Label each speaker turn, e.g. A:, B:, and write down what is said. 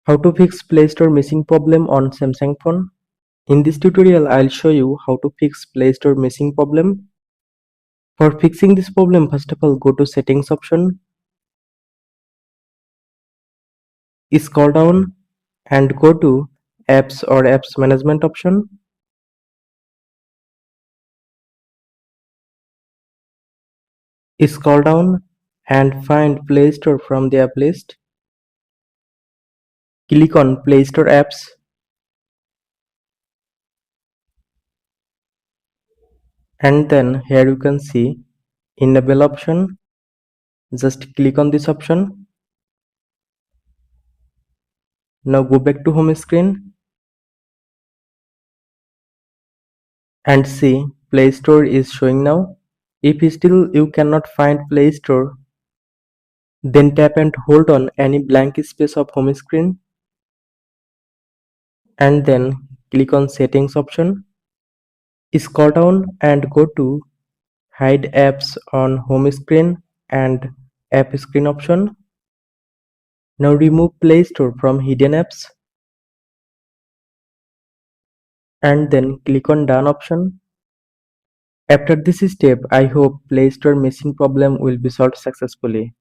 A: How to fix Play Store missing problem on Samsung phone? In this tutorial, I'll show you how to fix Play Store missing problem. For fixing this problem, first of all, go to Settings option, scroll down and go to Apps or Apps Management option. Scroll down and find Play Store from the app list. Click on Play Store Apps and then here you can see Enable option. Just click on this option. Now go back to home screen and see Play Store is showing now. If still you cannot find Play Store, then tap and hold on any blank space of home screen and then click on Settings option. Scroll down and go to Hide Apps on home screen and App Screen option. Now remove Play Store from hidden apps and then click on Done option. After this step, I hope Play Store missing problem will be solved successfully.